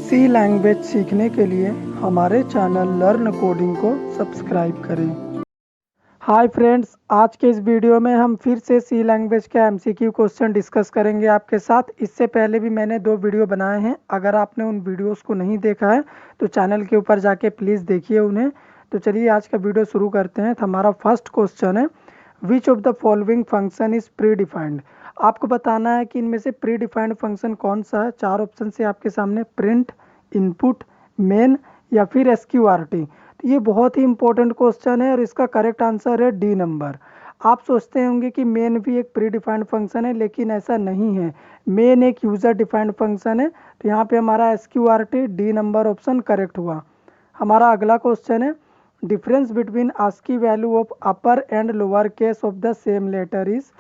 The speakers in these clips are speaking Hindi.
सी लैंग्वेज सीखने के लिए हमारे चैनल लर्न कोडिंग को सब्सक्राइब करें। हाय फ्रेंड्स, आज के इस वीडियो में हम फिर से सी लैंग्वेज का एमसीक्यू क्वेश्चन डिस्कस करेंगे आपके साथ। इससे पहले भी मैंने 2 वीडियो बनाए हैं। अगर आपने उन वीडियोस को नहीं देखा है तो चैनल के ऊपर जाके प्लीज़ देखिए उन्हें। तो चलिए आज का वीडियो शुरू करते हैं। तो हमारा फर्स्ट क्वेश्चन है, which of the following function is pre defined. आपको बताना है कि इनमें से प्री डिफाइंड फंक्शन कौन सा है। 4 ऑप्शन से आपके सामने प्रिंट, इनपुट, मेन या फिर एसक्यूआरटी। तो ये बहुत ही इंपॉर्टेंट क्वेश्चन है और इसका करेक्ट आंसर है डी नंबर। आप सोचते होंगे कि मेन भी एक प्री डिफाइंड फंक्शन है, लेकिन ऐसा नहीं है। मेन एक यूज़र डिफाइंड फंक्शन है। तो यहाँ पे हमारा SQRT D number option correct हुआ। हमारा अगला क्वेश्चन है, difference between ASCII value of upper and lower case of the same letter is.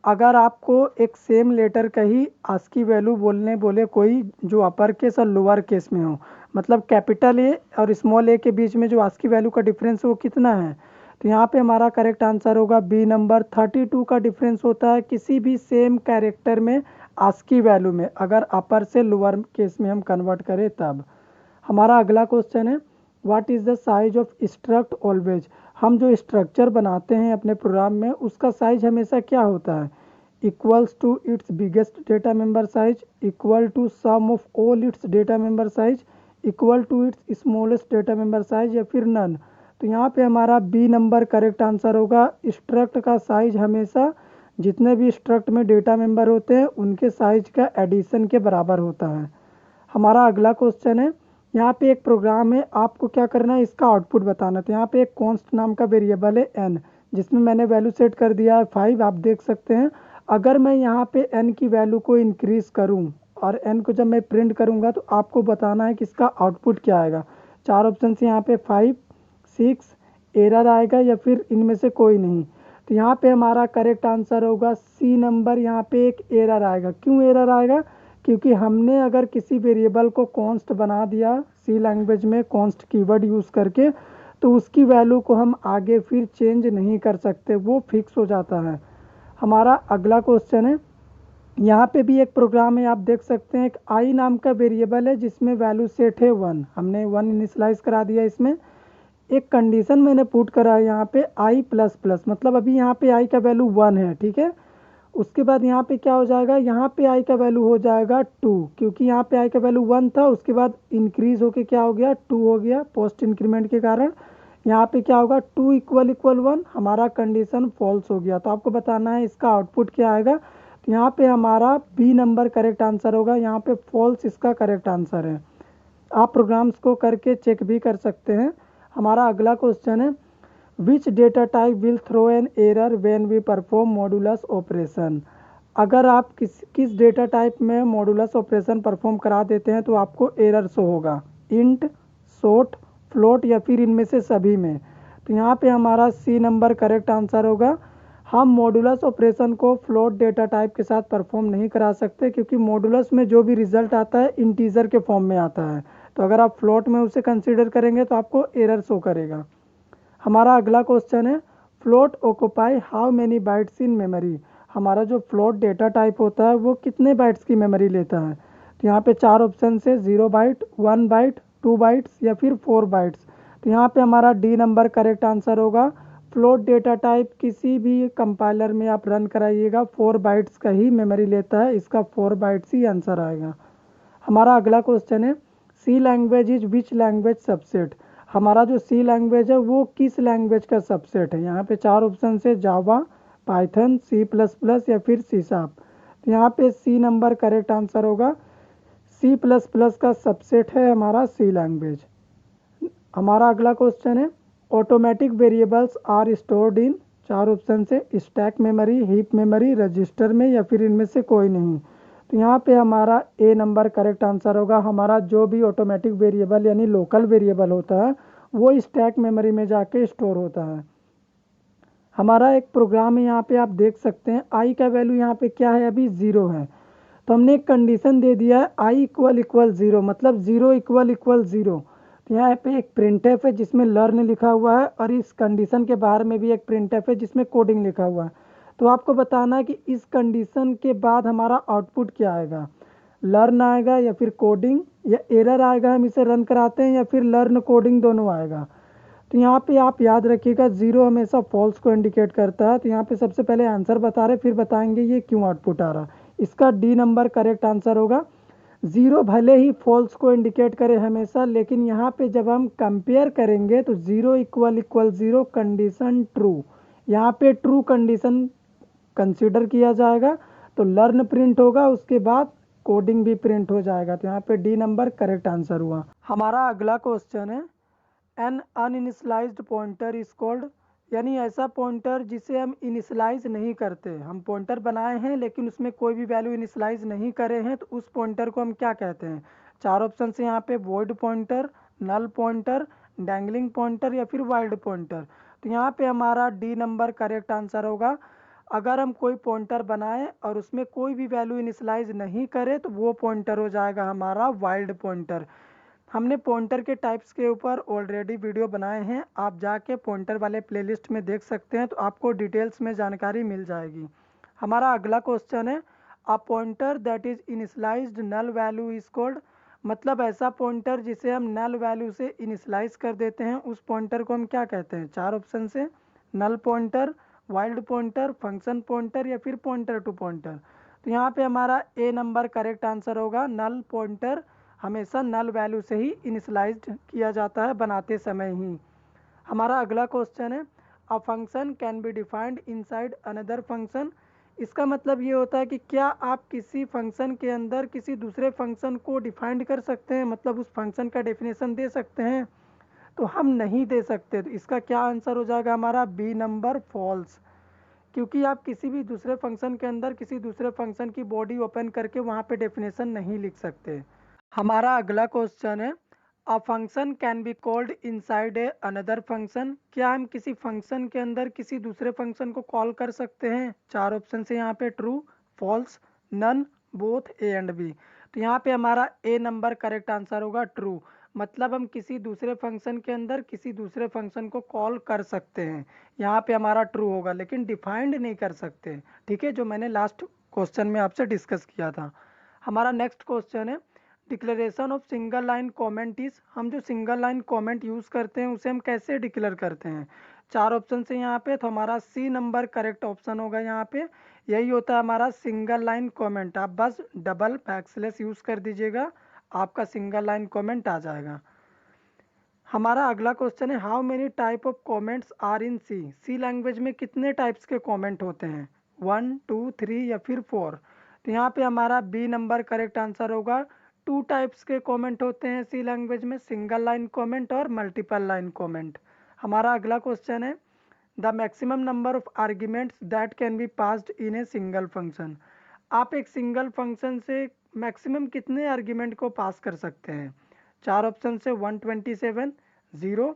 अगर आपको एक सेम लेटर का ही आस्की वैल्यू बोले कोई जो अपर केस और लोअर केस में हो, मतलब कैपिटल ए और स्मॉल ए के बीच में जो आस्की वैल्यू का डिफरेंस है वो कितना है। तो यहाँ पे हमारा करेक्ट आंसर होगा बी नंबर। 32 का डिफरेंस होता है किसी भी सेम कैरेक्टर में आस्की वैल्यू में, अगर अपर से लोअर केस में हम कन्वर्ट करें तब। हमारा अगला क्वेश्चन है, what is the size of struct always. हम जो स्ट्रक्चर बनाते हैं अपने प्रोग्राम में उसका साइज हमेशा क्या होता है, equals to its biggest data member size, equal to sum of all its data member size, equal to its smallest data member size या फिर नन। तो यहाँ पे हमारा बी नंबर करेक्ट आंसर होगा। स्ट्रक्ट का साइज हमेशा जितने भी स्ट्रक्ट में डेटा मेंबर होते हैं उनके साइज का एडिशन के बराबर होता है। हमारा अगला क्वेश्चन है, यहाँ पे एक प्रोग्राम है, आपको क्या करना है, इसका आउटपुट बताना। तो यहाँ पे एक कॉन्स्ट नाम का वेरिएबल है एन, जिसमें मैंने वैल्यू सेट कर दिया है 5। आप देख सकते हैं अगर मैं यहाँ पे एन की वैल्यू को इंक्रीज करूँ और एन को जब मैं प्रिंट करूँगा तो आपको बताना है कि इसका आउटपुट क्या आएगा। 4 ऑप्शन से यहाँ पे 5, 6, एरर आएगा या फिर इनमें से कोई नहीं। तो यहाँ पे हमारा करेक्ट आंसर होगा सी नंबर। यहाँ पे एक एरर आएगा। क्यों एरर आएगा, क्योंकि हमने अगर किसी वेरिएबल को कॉन्स्ट बना दिया सी लैंग्वेज में कॉन्स्ट कीवर्ड यूज़ करके, तो उसकी वैल्यू को हम आगे फिर चेंज नहीं कर सकते, वो फिक्स हो जाता है। हमारा अगला क्वेश्चन है, यहाँ पे भी एक प्रोग्राम है, आप देख सकते हैं एक आई नाम का वेरिएबल है जिसमें वैल्यू सेट है 1। हमने 1 इनिशलाइज करा दिया। इसमें एक कंडीशन मैंने पुट करा है यहाँ पे आई प्लस प्लस, मतलब अभी यहाँ पे आई का वैल्यू 1 है, ठीक है। उसके बाद यहाँ पे क्या हो जाएगा, यहाँ पे आई का वैल्यू हो जाएगा 2, क्योंकि यहाँ पे आई का वैल्यू 1 था, उसके बाद इंक्रीज होके क्या हो गया 2 हो गया पोस्ट इंक्रीमेंट के कारण। यहाँ पे क्या होगा 2 इक्वल इक्वल 1, हमारा कंडीशन फॉल्स हो गया। तो आपको बताना है इसका आउटपुट क्या आएगा। तो यहाँ पे हमारा बी नंबर करेक्ट आंसर होगा। यहाँ पे फॉल्स इसका करेक्ट आंसर है। आप प्रोग्राम्स को करके चेक भी कर सकते हैं। हमारा अगला क्वेश्चन है, which data type will throw an error when we perform modulus operation. अगर आप किस डेटा टाइप में मॉडुलस ऑपरेशन परफॉर्म करा देते हैं तो आपको एरर शो होगा, इंट, शॉर्ट, फ्लोट या फिर इनमें से सभी में। तो यहाँ पे हमारा सी नंबर करेक्ट आंसर होगा। हम मॉडुलस ऑपरेशन को फ्लोट डेटा टाइप के साथ परफॉर्म नहीं करा सकते, क्योंकि मॉडुलस में जो भी रिजल्ट आता है इंटीजर के फॉर्म में आता है। तो अगर आप फ्लोट में उसे कंसीडर करेंगे तो आपको एरर शो करेगा। हमारा अगला क्वेश्चन है, float occupy how many bytes in memory. हमारा जो फ्लोट डेटा टाइप होता है वो कितने बाइट्स की मेमोरी लेता है। तो यहाँ पे 4 ऑप्शन से 0 बाइट, 1 बाइट, 2 बाइट्स या फिर 4 बाइट्स। तो यहाँ पे हमारा डी नंबर करेक्ट आंसर होगा। फ्लोट डेटा टाइप किसी भी कंपाइलर में आप रन कराइएगा 4 बाइट्स का ही मेमोरी लेता है, इसका 4 बाइट्स ही आंसर आएगा। हमारा अगला क्वेश्चन है, C language is which language subset. हमारा जो सी लैंग्वेज है वो किस लैंग्वेज का सबसेट है। यहाँ पे 4 ऑप्शन से जावा, पाइथन, सी प्लस प्लस या फिर सी शार्प। तो यहाँ पे सी नंबर करेक्ट आंसर होगा। सी प्लस प्लस का सबसेट है हमारा सी लैंग्वेज। हमारा अगला क्वेश्चन है, automatic variables are stored in. 4 option से stack memory, heap memory, register में या फिर इनमें से कोई नहीं। तो यहाँ पे हमारा ए नंबर करेक्ट आंसर होगा। हमारा जो भी ऑटोमेटिक वेरिएबल यानी लोकल वेरिएबल होता है वो स्टैक मेमोरी में जाके स्टोर होता है। हमारा एक प्रोग्राम है, यहाँ पे आप देख सकते हैं आई का वैल्यू यहाँ पे क्या है, अभी 0 है। तो हमने एक कंडीशन दे दिया है आई इक्वल इक्वल 0, मतलब 0 इक्वल इक्वल 0। तो यहाँ पे एक प्रिंटफ है जिसमें लर्न लिखा हुआ है और इस कंडीशन के बाहर में भी एक प्रिंटफ है जिसमें कोडिंग लिखा हुआ है। तो आपको बताना है कि इस कंडीशन के बाद हमारा आउटपुट क्या आएगा। लर्न आएगा या फिर कोडिंग या एरर आएगा, हम इसे रन कराते हैं, या फिर लर्न कोडिंग दोनों आएगा। तो यहाँ पे आप याद रखिएगा, जीरो हमेशा फॉल्स को इंडिकेट करता है। तो यहाँ पे सबसे पहले आंसर बता रहे, फिर बताएंगे ये क्यों आउटपुट आ रहा। इसका डी नंबर करेक्ट आंसर होगा। जीरो भले ही फॉल्स को इंडिकेट करे हमेशा, लेकिन यहाँ पे जब हम कंपेयर करेंगे तो zero equal equal zero condition true, यहाँ पे ट्रू कंडीशन कंसीडर किया जाएगा। तो लर्न प्रिंट होगा, उसके बाद कोडिंग भी प्रिंट हो जाएगा। तो यहाँ पे डी नंबर करेक्ट आंसर हुआ। हमारा अगला क्वेश्चन है, एन अनइनिशलाइज्ड पॉइंटर इज कॉल्ड, यानी ऐसा पॉइंटर जिसे हम इनिशलाइज नहीं करते। हम पॉइंटर बनाए हैं लेकिन उसमें कोई भी वैल्यू इनिशलाइज नहीं करे हैं, तो उस पॉइंटर को हम क्या कहते हैं। चार ऑप्शन से यहाँ पे void pointer, null pointer, dangling pointer या फिर वाइल्ड पॉइंटर। तो यहाँ पे हमारा डी नंबर करेक्ट आंसर होगा। अगर हम कोई पॉइंटर बनाएं और उसमें कोई भी वैल्यू इनिशलाइज नहीं करे तो वो पॉइंटर हो जाएगा हमारा वाइल्ड पॉइंटर। हमने पॉइंटर के टाइप्स के ऊपर ऑलरेडी वीडियो बनाए हैं, आप जाके पॉइंटर वाले प्लेलिस्ट में देख सकते हैं, तो आपको डिटेल्स में जानकारी मिल जाएगी। हमारा अगला क्वेश्चन है, a pointer that is initialised null value is called, मतलब ऐसा पॉइंटर जिसे हम नल वैल्यू से इनिशलाइज कर देते हैं, उस पॉइंटर को हम क्या कहते हैं। चार ऑप्शन से null pointer, wild pointer, function pointer या फिर पॉइंटर टू पॉइंटर। तो यहाँ पे हमारा ए नंबर करेक्ट आंसर होगा। नल पॉइंटर हमेशा नल वैल्यू से ही इनिशलाइज्ड किया जाता है बनाते समय ही। हमारा अगला क्वेश्चन है, a function can be defined inside another function, इसका मतलब ये होता है कि क्या आप किसी फंक्शन के अंदर किसी दूसरे फंक्शन को डिफाइंड कर सकते हैं, मतलब उस फंक्शन का डेफिनेशन दे सकते हैं। तो हम नहीं दे सकते। तो इसका क्या आंसर हो जाएगा हमारा, बी नंबर फॉल्स, क्योंकि आप किसी भी दूसरे फंक्शन के अंदर किसी दूसरे फंक्शन की बॉडी ओपन करके वहाँ पे डेफिनेशन नहीं लिख सकते। हमारा अगला क्वेश्चन है, a function can be called inside a another function, क्या हम किसी फंक्शन के अंदर किसी दूसरे फंक्शन को कॉल कर सकते हैं। चार ऑप्शन से यहाँ पे true, false, none, both, A and B. तो यहाँ पे हमारा ए नंबर करेक्ट आंसर होगा, ट्रू, मतलब हम किसी दूसरे फंक्शन के अंदर किसी दूसरे फंक्शन को कॉल कर सकते हैं। यहाँ पे हमारा ट्रू होगा, लेकिन डिफाइंड नहीं कर सकते। ठीक है, जो मैंने लास्ट क्वेश्चन में आपसे डिस्कस किया था। हमारा नेक्स्ट क्वेश्चन है, declaration of single line comment is, हम जो सिंगल लाइन कमेंट यूज़ करते हैं उसे हम कैसे डिक्लेयर करते हैं। चार ऑप्शन से यहाँ पे, तो हमारा सी नंबर करेक्ट ऑप्शन होगा। यहाँ पे यही होता है हमारा सिंगल लाइन कमेंट, आप बस डबल बैकस्लैश यूज़ कर दीजिएगा, आपका सिंगल लाइन कमेंट आ जाएगा। हमारा अगला क्वेश्चन है, how many type of comments are in C, C language में कितने टाइप्स के कमेंट होते हैं, 1, 2, 3 या फिर 4। तो यहाँ पे हमारा बी नंबर करेक्ट आंसर होगा। टू टाइप्स के कमेंट होते हैं सी लैंग्वेज में, सिंगल लाइन कमेंट और मल्टीपल लाइन कमेंट। हमारा अगला क्वेश्चन है, the maximum number of arguments that can be passed in a single function, आप एक सिंगल फंक्शन से मैक्सिमम कितने आर्ग्यूमेंट को पास कर सकते हैं। चार ऑप्शन से 127, 0,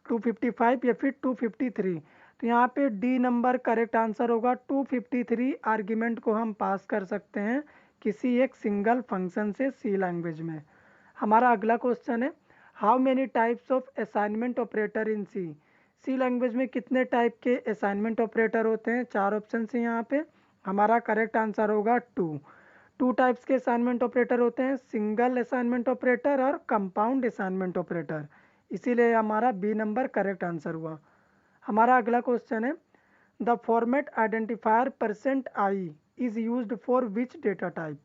255 या फिर 253। तो यहाँ पे डी नंबर करेक्ट आंसर होगा, 253 आर्ग्यूमेंट को हम पास कर सकते हैं किसी एक सिंगल फंक्शन से सी लैंग्वेज में। हमारा अगला क्वेश्चन है, how many types of assignment operator in C, C language में कितने टाइप के असाइनमेंट ऑपरेटर होते हैं। चार ऑप्शन से यहाँ पे, हमारा करेक्ट आंसर होगा टू टाइप्स के असाइनमेंट ऑपरेटर होते हैं, सिंगल असाइनमेंट ऑपरेटर और कंपाउंड असाइनमेंट ऑपरेटर, इसीलिए हमारा बी नंबर करेक्ट आंसर हुआ। हमारा अगला क्वेश्चन है, the format identifier percent I is used for which data type,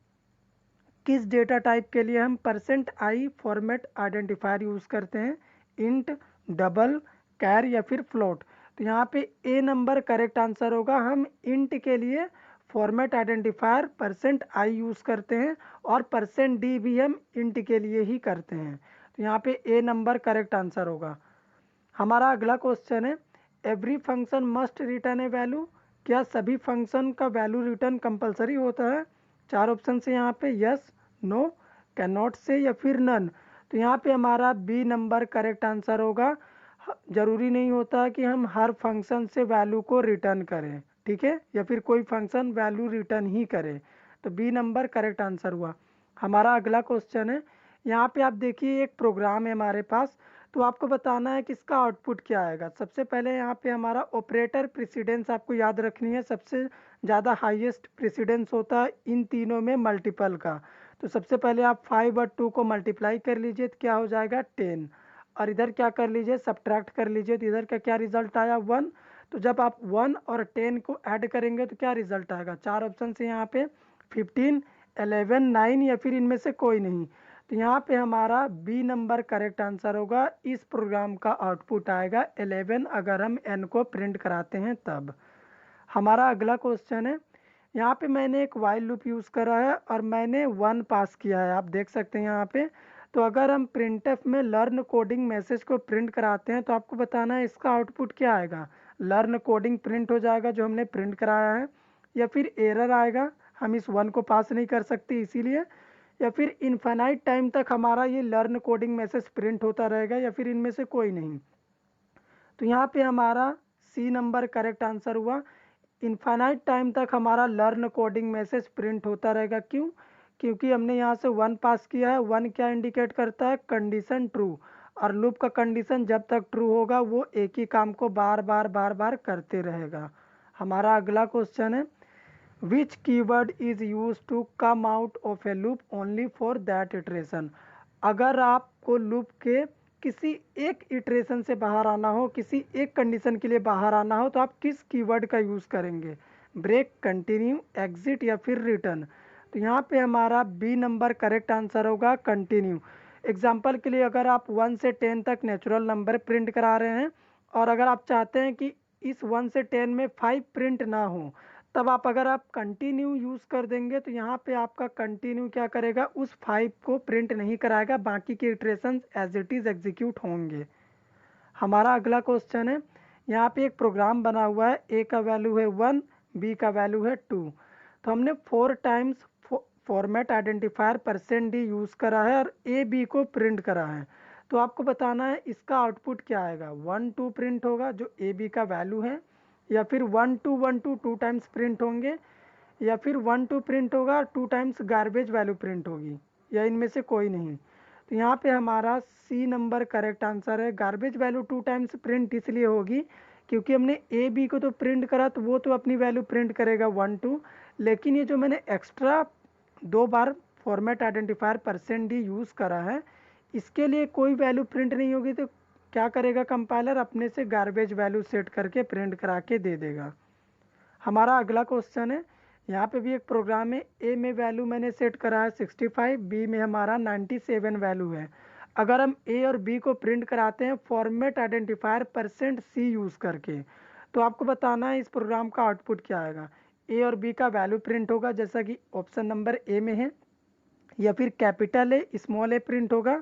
किस डेटा टाइप के लिए हम परसेंट आई फॉर्मेट आइडेंटिफायर यूज़ करते हैं, इंट, डबल, कैर या फिर फ्लोट। तो यहाँ पे ए नंबर करेक्ट आंसर होगा, हम इंट के लिए फॉर्मेट आइडेंटिफायर परसेंट आई यूज़ करते हैं और परसेंट डी भी हम इंट के लिए ही करते हैं। तो यहाँ पे ए नंबर करेक्ट आंसर होगा। हमारा अगला क्वेश्चन है, एवरी फंक्शन मस्ट रिटर्न ए वैल्यू, क्या सभी फंक्शन का वैल्यू रिटर्न कंपलसरी होता है। चार ऑप्शन से यहाँ पे यस, नो, कैन नॉट से या फिर नन। तो यहाँ पे हमारा बी नंबर करेक्ट आंसर होगा। ज़रूरी नहीं होता कि हम हर फंक्शन से वैल्यू को रिटर्न करें, ठीक है, या फिर कोई फंक्शन वैल्यू रिटर्न ही करे। तो बी नंबर करेक्ट आंसर हुआ। हमारा अगला क्वेश्चन है, यहाँ पे आप देखिए एक प्रोग्राम है हमारे पास, तो आपको बताना है कि इसका आउटपुट क्या आएगा। सबसे पहले यहाँ पे हमारा ऑपरेटर प्रेसिडेंस आपको याद रखनी है, सबसे ज़्यादा हाईएस्ट प्रेसिडेंस होता है इन तीनों में मल्टीपल का। तो सबसे पहले आप 5 और 2 को मल्टीप्लाई कर लीजिए तो क्या हो जाएगा 10, और इधर क्या कर लीजिए सब्ट्रैक्ट कर लीजिए तो इधर का क्या रिजल्ट आया 1। तो जब आप 1 और 10 को ऐड करेंगे तो क्या रिजल्ट आएगा, चार ऑप्शन से यहाँ पे 15, 11, 9 या फिर इनमें से कोई नहीं। तो यहाँ पे हमारा बी नंबर करेक्ट आंसर होगा। इस प्रोग्राम का आउटपुट आएगा 11 अगर हम एन को प्रिंट कराते हैं तब। हमारा अगला क्वेश्चन है, यहाँ पे मैंने एक वाइल लूप यूज़ करा है और मैंने 1 पास किया है, आप देख सकते हैं यहाँ पे। तो अगर हम प्रिंटफ में लर्न कोडिंग मैसेज को प्रिंट कराते हैं तो आपको बताना है इसका आउटपुट क्या आएगा। लर्न कोडिंग प्रिंट हो जाएगा जो हमने प्रिंट कराया है, या फिर एरर आएगा, हम इस 1 को पास नहीं कर सकते इसीलिए, या फिर इनफाइनाइट टाइम तक हमारा ये लर्न कोडिंग मैसेज प्रिंट होता रहेगा, या फिर इनमें से कोई नहीं। तो यहाँ पे हमारा सी नंबर करेक्ट आंसर हुआ। इनफाइनाइट टाइम तक हमारा लर्न कोडिंग मैसेज प्रिंट होता रहेगा। क्यों? क्योंकि हमने यहाँ से 1 पास किया है। 1 क्या इंडिकेट करता है, कंडीशन ट्रू, और लूप का कंडीशन जब तक ट्रू होगा वो एक ही काम को बार बार करते रहेगा। हमारा अगला क्वेश्चन है, which keyword is use to come out of a loop only for that iteration. अगर आपको लूप के किसी एक इटरेशन से बाहर आना हो, किसी एक कंडीशन के लिए बाहर आना हो, तो आप किस कीवर्ड का यूज़ करेंगे, ब्रेक, कंटिन्यू, एग्जिट या फिर रिटर्न। तो यहाँ पे हमारा बी नंबर करेक्ट आंसर होगा, कंटिन्यू। एग्जाम्पल के लिए अगर आप 1 से 10 तक नेचुरल नंबर प्रिंट करा रहे हैं और अगर आप चाहते हैं कि इस 1 से 10 में 5 प्रिंट ना हो, तब अगर आप कंटिन्यू यूज़ कर देंगे तो यहाँ पे आपका कंटिन्यू क्या करेगा, उस 5 को प्रिंट नहीं कराएगा, बाकी के iterations as it is execute होंगे। हमारा अगला क्वेश्चन है, यहाँ पे एक प्रोग्राम बना हुआ है, ए का वैल्यू है 1, बी का वैल्यू है 2। तो हमने 4 times format identifier %d use करा है और ए बी को प्रिंट करा है। तो आपको बताना है इसका आउटपुट क्या आएगा, 1 2 प्रिंट होगा जो ए बी का वैल्यू है, या फिर 1 2 1 2 2 टाइम्स प्रिंट होंगे, या फिर 1 2 प्रिंट होगा 2 टाइम्स गार्बेज वैल्यू प्रिंट होगी, या इनमें से कोई नहीं। तो यहाँ पे हमारा सी नंबर करेक्ट आंसर है। गार्बेज वैल्यू 2 टाइम्स प्रिंट इसलिए होगी क्योंकि हमने ए बी को तो प्रिंट करा तो वो तो अपनी वैल्यू प्रिंट करेगा 1 2, लेकिन ये जो मैंने एक्स्ट्रा 2 बार फॉर्मेट आइडेंटिफायर %d यूज़ करा है, इसके लिए कोई वैल्यू प्रिंट नहीं होगी। तो क्या करेगा कंपाइलर, अपने से गार्बेज वैल्यू सेट करके प्रिंट करा के दे देगा। हमारा अगला क्वेश्चन है, यहाँ पे भी एक प्रोग्राम है, ए में वैल्यू मैंने सेट करा है 65, बी में हमारा 97 वैल्यू है। अगर हम ए और बी को प्रिंट कराते हैं फॉर्मेट आइडेंटिफायर %c यूज़ करके, तो आपको बताना है इस प्रोग्राम का आउटपुट क्या आएगा। ए और बी का वैल्यू प्रिंट होगा जैसा कि ऑप्शन नंबर ए में है, या फिर capital A small A print होगा,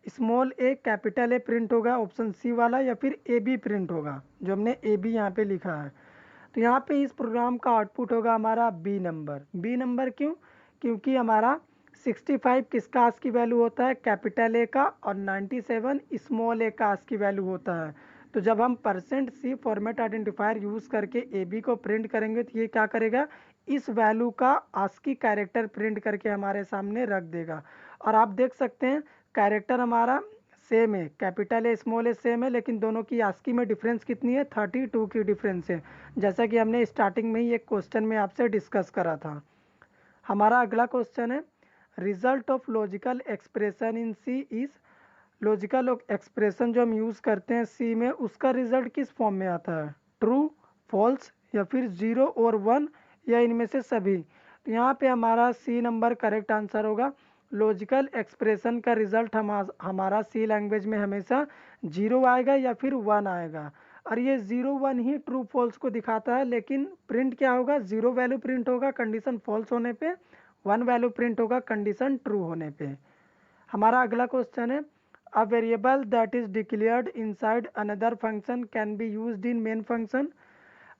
small A capital A print होगा ऑप्शन सी वाला, या फिर ए बी प्रिंट होगा जो हमने ए बी यहाँ पे लिखा है। तो यहाँ पे इस प्रोग्राम का आउटपुट होगा हमारा बी नंबर। बी नंबर क्यों? क्योंकि हमारा 65 किसका आस्की वैल्यू होता है, कैपिटल ए का, और 97 स्मॉल ए का आस्की वैल्यू होता है। तो जब हम %c फॉर्मेट आइडेंटिफायर यूज़ करके ए बी को प्रिंट करेंगे तो ये क्या करेगा, इस वैल्यू का आस्की कैरेक्टर प्रिंट करके हमारे सामने रख देगा। और आप देख सकते हैं कैरेक्टर हमारा सेम है, capital A small A same है, लेकिन दोनों की आस्की में डिफरेंस कितनी है, 32 की डिफरेंस है, जैसा कि हमने स्टार्टिंग में ही एक क्वेश्चन में आपसे डिस्कस करा था। हमारा अगला क्वेश्चन है, result of logical expression in C is. Logical expression जो हम यूज़ करते हैं सी में, उसका रिजल्ट किस फॉर्म में आता है, ट्रू, फॉल्स या फिर 0 और 1, या इनमें से सभी। तो यहाँ पे हमारा सी नंबर करेक्ट आंसर होगा। लॉजिकल एक्सप्रेशन का रिजल्ट हमारा सी लैंग्वेज में हमेशा 0 आएगा या फिर 1 आएगा, और ये 0 1 ही ट्रू फॉल्स को दिखाता है, लेकिन प्रिंट क्या होगा, 0 वैल्यू प्रिंट होगा कंडीशन फॉल्स होने पे, 1 वैल्यू प्रिंट होगा कंडीशन ट्रू होने पे। हमारा अगला क्वेश्चन है, a variable that is declared inside another function can be used in main function.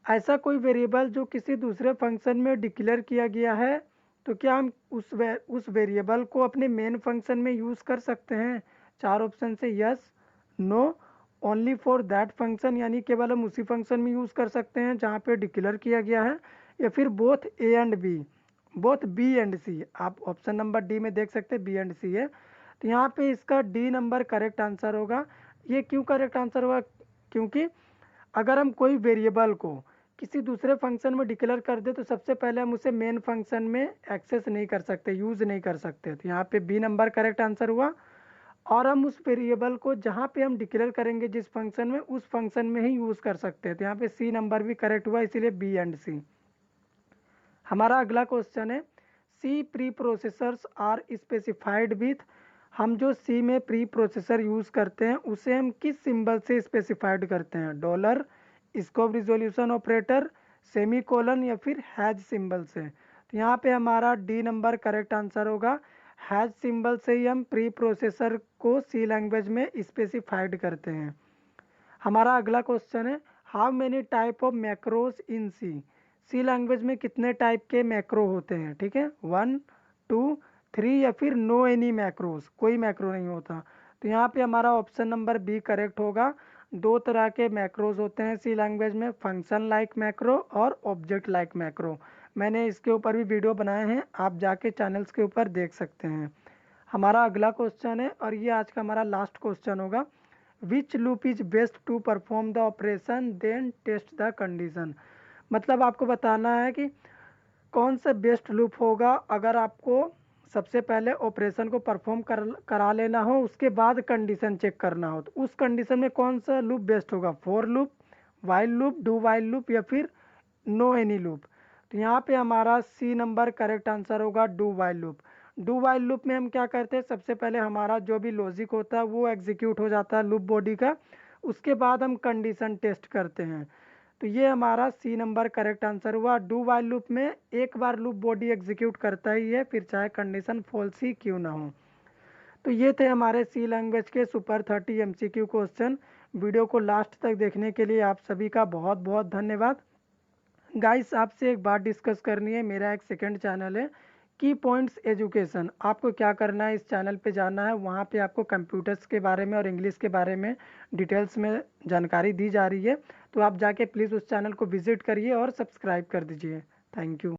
ऐसा कोई वेरिएबल जो किसी दूसरे फंक्शन में डिक्लेयर किया गया है, तो क्या हम उस वेरिएबल को अपने मेन फंक्शन में यूज़ कर सकते हैं। चार ऑप्शन से yes, no, only for that function, यानी केवल हम उसी फंक्शन में यूज़ कर सकते हैं जहाँ पे डिक्लेयर किया गया है, या फिर both A and B, both B and C. आप ऑप्शन नंबर डी में देख सकते हैं बी एंड सी है। तो यहाँ पे इसका डी नंबर करेक्ट आंसर होगा। ये क्यों करेक्ट आंसर होगा, क्योंकि अगर हम कोई वेरिएबल को किसी दूसरे फंक्शन में डिक्लेयर कर दे तो सबसे पहले हम उसे मेन फंक्शन में एक्सेस नहीं कर सकते, यूज़ नहीं कर सकते। तो यहाँ पे बी नंबर करेक्ट आंसर हुआ। और हम उस वेरिएबल को जहाँ पे हम डिक्लेयर करेंगे जिस फंक्शन में, उस फंक्शन में ही यूज़ कर सकते हैं। तो यहाँ पे सी नंबर भी करेक्ट हुआ, इसीलिए बी एंड सी। हमारा अगला क्वेश्चन है C preprocessors are specified with. हम जो सी में प्री प्रोसेसर यूज़ करते हैं उसे हम किस सिंबल से स्पेसिफाइड करते हैं? Dollar, scope resolution operator, semi colon या फिर हैज सिंबल से? तो यहाँ पे हमारा डी नंबर करेक्ट आंसर होगा। हैज सिंबल से ही हम प्री प्रोसेसर को सी लैंग्वेज में स्पेसिफाइड करते हैं। हमारा अगला क्वेश्चन है how many type of macros in C. C language में कितने टाइप के मैक्रो होते हैं? ठीक है, 1, 2, 3 या फिर नो एनी मैक्रोज, कोई मैक्रो नहीं होता। तो यहाँ पे हमारा ऑप्शन नंबर बी करेक्ट होगा। दो तरह के मैक्रोज होते हैं सी लैंग्वेज में, फंक्शन लाइक मैक्रो और ऑब्जेक्ट लाइक मैक्रो। मैंने इसके ऊपर भी वीडियो बनाए हैं, आप जाके चैनल्स के ऊपर देख सकते हैं। हमारा अगला क्वेश्चन है और ये आज का हमारा लास्ट क्वेश्चन होगा which loop is best to perform the operation then test the condition. मतलब आपको बताना है कि कौन सा बेस्ट लूप होगा अगर आपको सबसे पहले ऑपरेशन को परफॉर्म करा लेना हो, उसके बाद कंडीशन चेक करना हो, तो उस कंडीशन में कौन सा लूप बेस्ट होगा? For loop, while loop, do while loop या फिर नो एनी लूप? तो यहाँ पे हमारा सी नंबर करेक्ट आंसर होगा, do while loop. Do while loop में हम क्या करते हैं, सबसे पहले हमारा जो भी लॉजिक होता है वो एग्जीक्यूट हो जाता है लूप बॉडी का, उसके बाद हम कंडीशन टेस्ट करते हैं। तो ये हमारा सी नंबर करेक्ट आंसर हुआ। डू वाइल लूप में एक बार लूप बॉडी एग्जीक्यूट करता ही है, फिर चाहे कंडीशन फॉल्स ही क्यों ना हो। तो ये थे हमारे सी लैंग्वेज के सुपर 30 एमसीक्यू क्वेश्चन। वीडियो को लास्ट तक देखने के लिए आप सभी का बहुत बहुत धन्यवाद। गाइस, आपसे एक बात डिस्कस करनी है। मेरा एक सेकंड चैनल है की पॉइंट्स एजुकेशन। आपको क्या करना है, इस चैनल पे जाना है, वहाँ पे आपको कंप्यूटर्स के बारे में और इंग्लिश के बारे में डिटेल्स में जानकारी दी जा रही है। तो आप जाके प्लीज़ उस चैनल को विजिट करिए और सब्सक्राइब कर दीजिए। Thank you.